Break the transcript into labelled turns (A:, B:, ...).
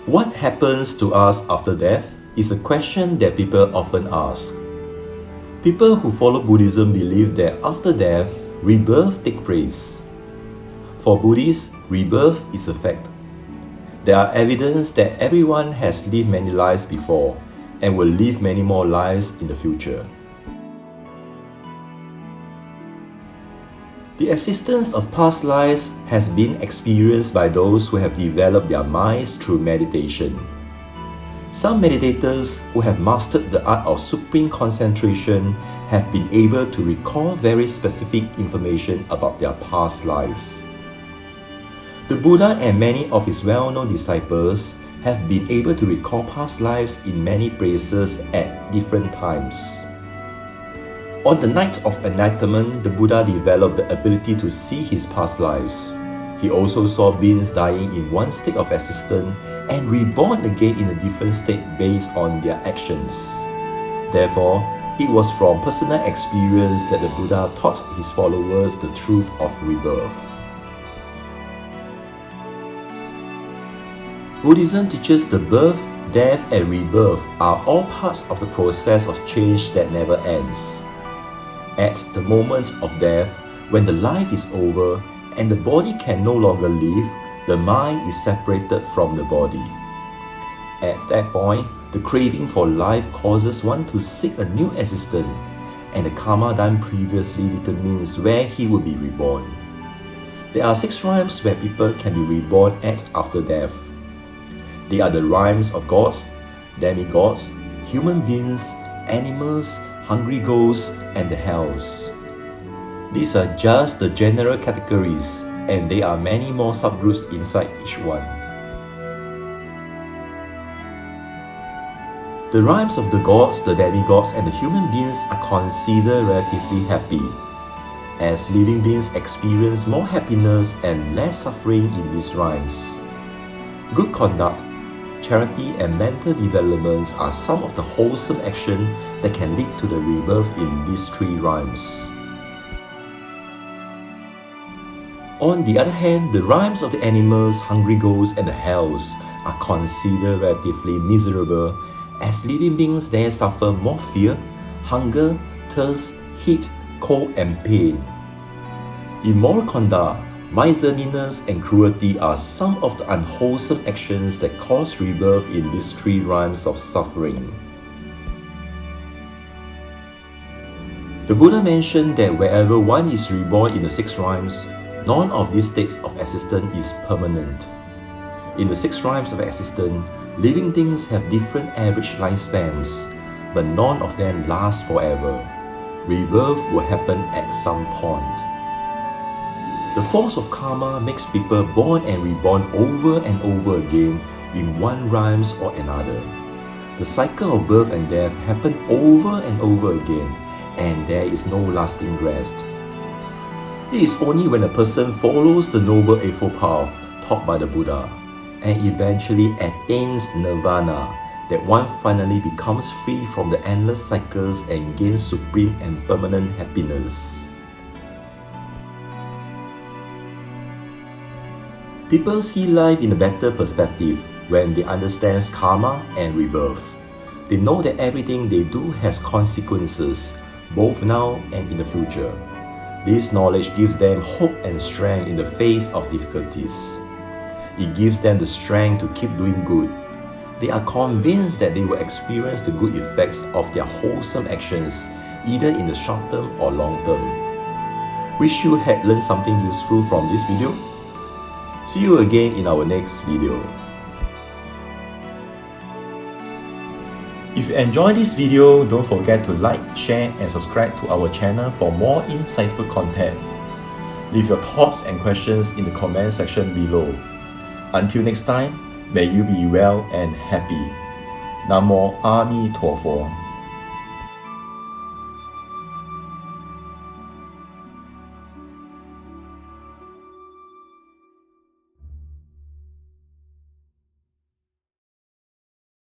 A: What happens to us after death is a question that people often ask. People who follow Buddhism believe that after death, rebirth takes place. For Buddhists, rebirth is a fact. There are evidence that everyone has lived many lives before and will live many more lives in the future. The existence of past lives has been experienced by those who have developed their minds through meditation. Some meditators who have mastered the art of supreme concentration have been able to recall very specific information about their past lives. The Buddha and many of his well-known disciples have been able to recall past lives in many places at different times. On the night of enlightenment, the Buddha developed the ability to see his past lives. He also saw beings dying in one state of existence and reborn again in a different state based on their actions. Therefore, it was from personal experience that the Buddha taught his followers the truth of rebirth. Buddhism teaches the birth, death, and rebirth are all parts of the process of change that never ends. At the moment of death, when the life is over and the body can no longer live, the mind is separated from the body. At that point, the craving for life causes one to seek a new existence, and the karma done previously determines where he will be reborn. There are 6 realms where people can be reborn at after death. They are the realms of gods, demigods, human beings, animals, hungry ghosts, and the hells. These are just the general categories, and there are many more subgroups inside each one. The realms of the gods, the demigods, and the human beings are considered relatively happy, as living beings experience more happiness and less suffering in these realms. Good conduct, charity, and mental developments are some of the wholesome actions that can lead to the rebirth in these 3 realms. On the other hand, the realms of the animals, hungry ghosts, and the hells are considered relatively miserable, as living beings there suffer more fear, hunger, thirst, heat, cold, and pain. Immoral conduct, miserliness, and cruelty are some of the unwholesome actions that cause rebirth in these 3 realms of suffering. The Buddha mentioned that wherever one is reborn in the 6 realms, none of these states of existence is permanent. In the 6 realms of existence, living things have different average lifespans, but none of them last forever. Rebirth will happen at some point. The force of karma makes people born and reborn over and over again in one realms or another. The cycle of birth and death happen over and over again, and there is no lasting rest. It is only when a person follows the Noble Eightfold Path taught by the Buddha and eventually attains Nirvana that one finally becomes free from the endless cycles and gains supreme and permanent happiness. People see life in a better perspective when they understand karma and rebirth. They know that everything they do has consequences, both now and in the future. This knowledge gives them hope and strength in the face of difficulties. It gives them the strength to keep doing good. They are convinced that they will experience the good effects of their wholesome actions, either in the short term or long term. Wish you had learned something useful from this video. See you again in our next video. If you enjoyed this video, don't forget to like, share, and subscribe to our channel for more insightful content. Leave your thoughts and questions in the comment section below. Until next time, may you be well and happy. Namo Ami Tuo Pho.